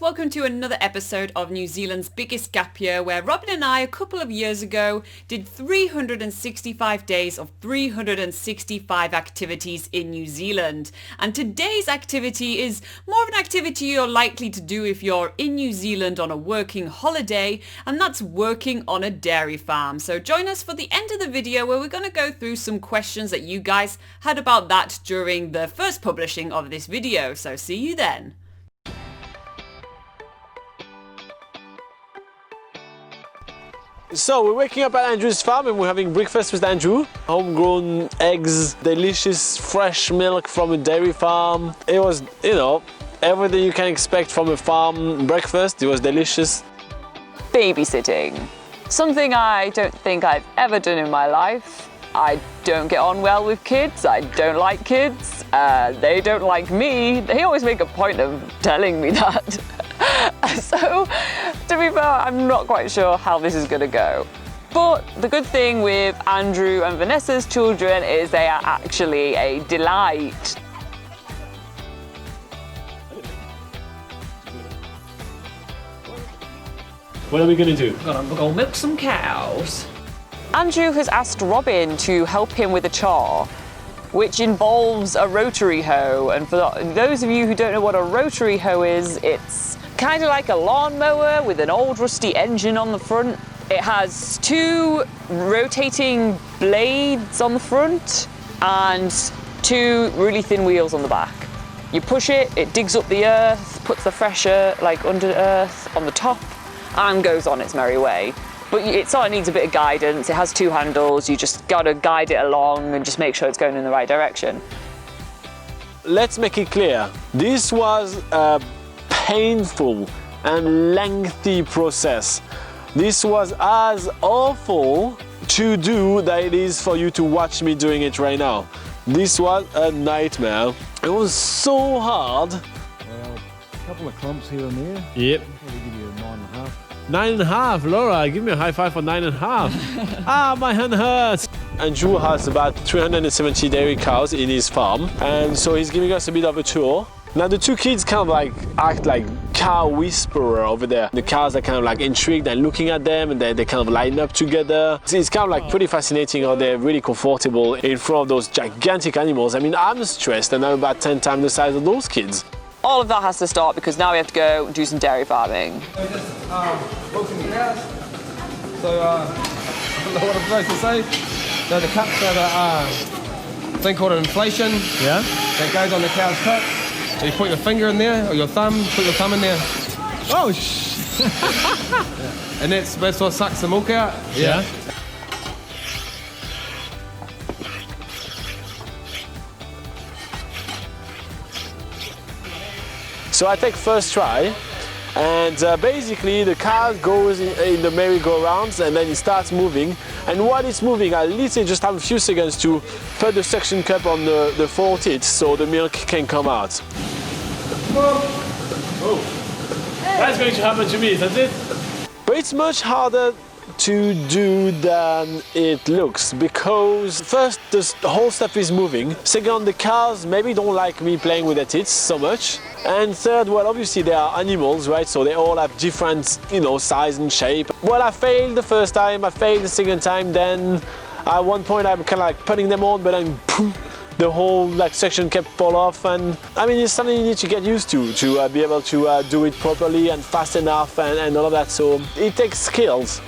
Welcome to another episode of New Zealand's Biggest Gap Year, where Robin and I a couple of years ago did 365 days of 365 activities in New Zealand. And today's activity is more of an activity you're likely to do if you're in New Zealand on a working holiday, and that's working on a dairy farm. So join us for the end of the video where we're going to go through some questions that you guys had about that during the first publishing of this video. So see you then. So we're waking up at Andrew's farm and we're having breakfast with Andrew. Homegrown eggs, delicious fresh milk from a dairy farm. It was, everything you can expect from a farm breakfast. It was delicious. Babysitting. Something I don't think I've ever done in my life. I don't get on well with kids. I don't like kids. They don't like me. They always make a point of telling me that. So, to be fair, I'm not quite sure how this is going to go. But the good thing with Andrew and Vanessa's children is they are actually a delight. What are we going to do? We're going to go milk some cows. Andrew has asked Robin to help him with a chore, which involves a rotary hoe. And for those of you who don't know what a rotary hoe is, it's kind of like a lawnmower with an old rusty engine on the front. It has two rotating blades on the front and two really thin wheels on the back. You push it, it digs up the earth, puts the fresh earth, like under earth on the top, and goes on its merry way. But it sort of needs a bit of guidance. It has two handles. You just got to guide it along and just make sure it's going in the right direction. Let's make it clear. This was a painful and lengthy process. This was as awful to do that it is for you to watch me doing it right now. This was a nightmare. It was so hard. Well, a couple of clumps here and there. Yep. Probably give you a 9.5. 9.5, Laura, give me a high five for 9.5. Ah, my hand hurts. Andrew has about 370 dairy cows in his farm, and so he's giving us a bit of a tour. Now the two kids kind of act like cow whisperer over there. The cows are kind of intrigued and looking at them, and they kind of line up together. It's kind of pretty fascinating how they're really comfortable in front of those gigantic animals. I mean, I'm stressed and I'm about 10 times the size of those kids. All of that has to stop because now we have to go and do some dairy farming. So just milking the cows. So I don't know what I'm supposed to say. So the cups are the thing called an inflation. Yeah? That goes on the cow's cup. So you put your finger in there, or your thumb, put your thumb in there. Oh, And that's what sucks the milk out. Yeah. So I take first try, and basically the car goes in the merry-go-rounds and then it starts moving. And while it's moving, I literally just have a few seconds to put the suction cup on the four teats so the milk can come out. Oh, that's going to happen to me, isn't it? But it's much harder to do than it looks, because first the whole stuff is moving, second the cows maybe don't like me playing with their tits so much, and third, well, obviously they are animals, right, so they all have different size and shape. Well, I failed the first time, I failed the second time, then at one point I'm kind of putting them on, but then poof, the whole section kept fall off. And I mean, it's something you need to get used to be able to do it properly and fast enough and all of that, so it takes skills.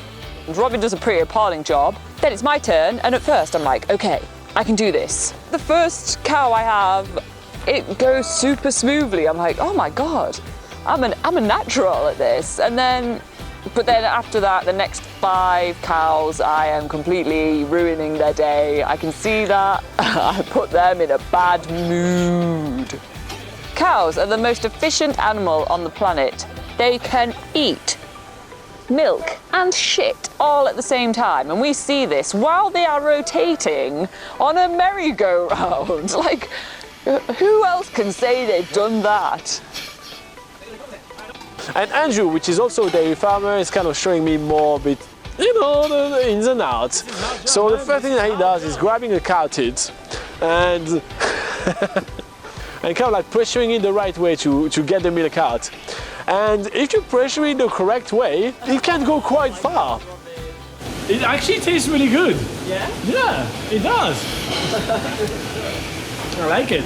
Robin does a pretty appalling job. Then it's my turn, and at first I'm like, okay, I can do this. The first cow I have, it goes super smoothly. I'm like, oh my God, I'm a natural at this. But then after that, the next 5 cows, I am completely ruining their day. I can see that. I put them in a bad mood. Cows are the most efficient animal on the planet. They can eat, milk and shit all at the same time, and we see this while they are rotating on a merry-go-round. Who else can say they've done that? And Andrew, which is also a dairy farmer, is kind of showing me more the ins and outs. So the first thing that he does is grabbing a cow tit and and kind of like pressuring it the right way to get the milk out. And if you pressure it the correct way, it can go quite far. It actually tastes really good. Yeah? Yeah, it does. I like it.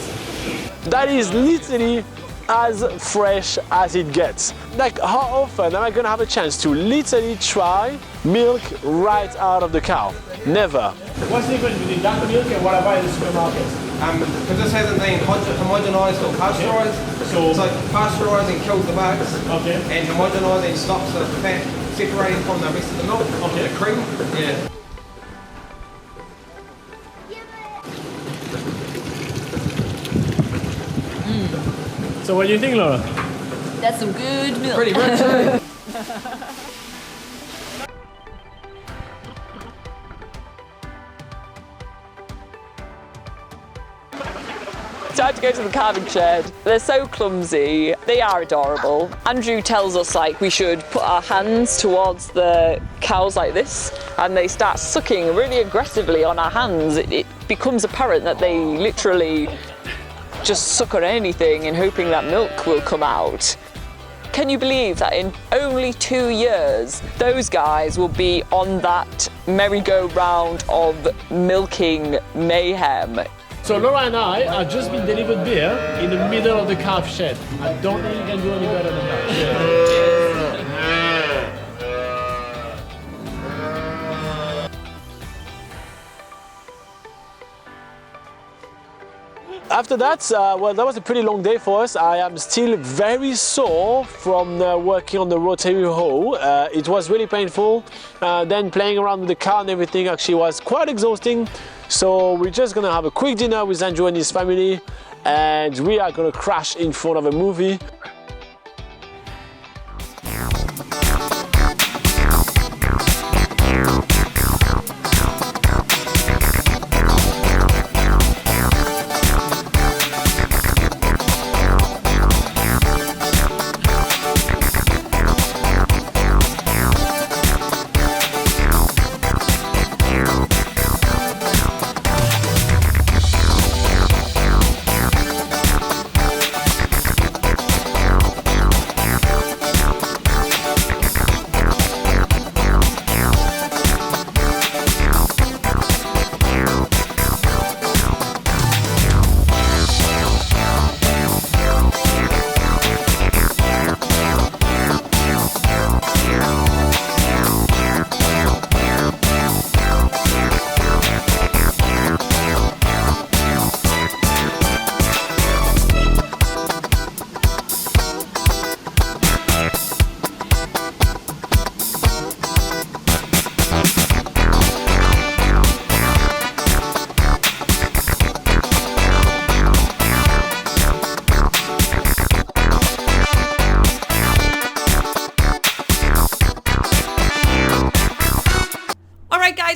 That is literally as fresh as it gets. Like, how often am I gonna have a chance to literally try milk right out of the cow? Never. What's the difference between that milk and what I buy in the supermarket? Because this hasn't been homogenised or pasteurised. So pasteurising kills the bugs. Okay. And homogenising stops the fat separating from the rest of the milk. Okay. The cream. Yeah. So what do you think, Laura? That's some good milk. Pretty rich, eh? Time to go to the calving shed. They're so clumsy. They are adorable. Andrew tells us like we should put our hands towards the cows like this, and they start sucking really aggressively on our hands. It becomes apparent that they literally just suck on anything in hoping that milk will come out. Can you believe that in only 2 years, those guys will be on that merry-go-round of milking mayhem? So Laura and I have just been delivered beer in the middle of the calf shed. I don't think you can do any better than that. After that, well, that was a pretty long day for us. I am still very sore from working on the rotary hoe. It was really painful. Then playing around with the car and everything actually was quite exhausting. So we're just gonna have a quick dinner with Andrew and his family, and we are gonna crash in front of a movie.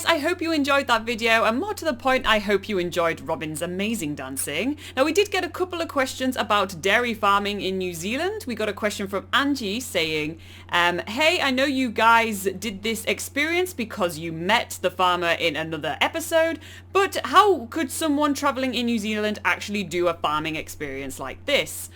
I hope you enjoyed that video, and more to the point, I hope you enjoyed Robin's amazing dancing. Now, we did get a couple of questions about dairy farming in New Zealand. We got a question from Angie saying, hey, I know you guys did this experience because you met the farmer in another episode, but how could someone traveling in New Zealand actually do a farming experience like this?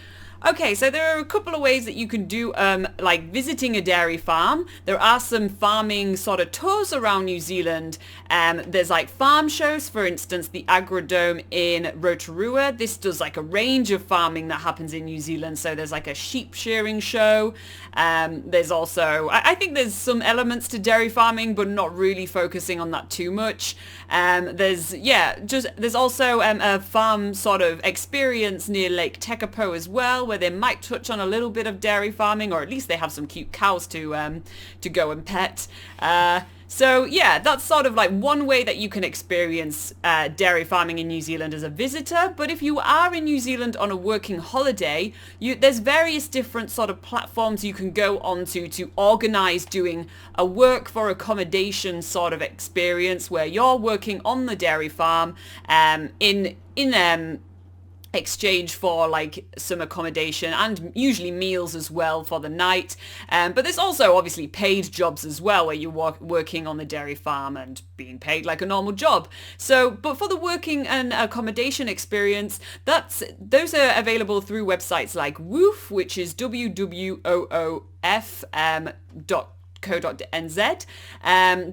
Okay, so there are a couple of ways that you can do like visiting a dairy farm. There are some farming sort of tours around New Zealand. There's like farm shows, for instance, the Agrodome in Rotorua. This does like a range of farming that happens in New Zealand. So there's like a sheep shearing show. There's also, I think there's some elements to dairy farming, but not really focusing on that too much. There's also a farm sort of experience near Lake Tekapo as well, where they might touch on a little bit of dairy farming, or at least they have some cute cows to go and pet. So yeah, that's sort of like one way that you can experience dairy farming in New Zealand as a visitor. But if you are in New Zealand on a working holiday, there's various different sort of platforms you can go onto to organize doing a work for accommodation sort of experience where you're working on the dairy farm in exchange for like some accommodation and usually meals as well for the night. But there's also obviously paid jobs as well, where you're working on the dairy farm and being paid like a normal job. So, but for the working and accommodation experience, those are available through websites like Woof, which is wwoof.co.nz.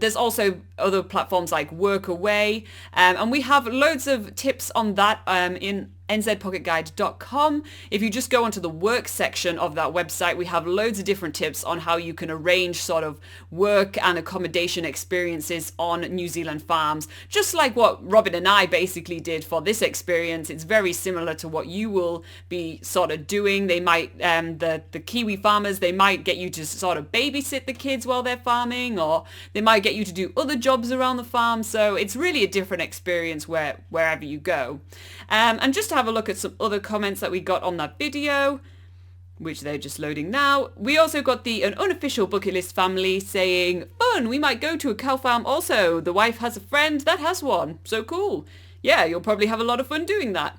There's also other platforms like Workaway, and we have loads of tips on that in nzpocketguide.com. If you just go onto the work section of that website, we have loads of different tips on how you can arrange sort of work and accommodation experiences on New Zealand farms, just like what Robin and I basically did for this experience. It's very similar to what you will be sort of doing. They might, the Kiwi farmers, they might get you to sort of babysit the kids while they're farming, or they might get you to do other jobs around the farm. So it's really a different experience wherever you go. And just to have a look at some other comments that we got on that video, which they're just loading now. We also got an unofficial bucket list family saying, fun, we might go to a cow farm also. The wife has a friend that has one. So cool. Yeah, you'll probably have a lot of fun doing that.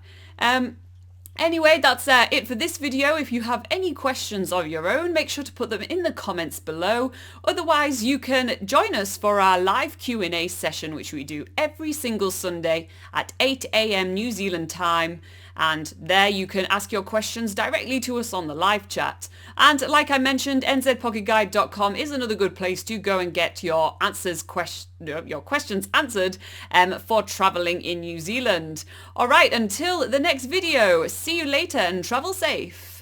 Anyway, that's it for this video. If you have any questions of your own, make sure to put them in the comments below. Otherwise, you can join us for our live Q&A session, which we do every single Sunday at 8 a.m. New Zealand time. And there you can ask your questions directly to us on the live chat. And like I mentioned, nzpocketguide.com is another good place to go and get your questions answered for travelling in New Zealand. All right, until the next video, see you later and travel safe.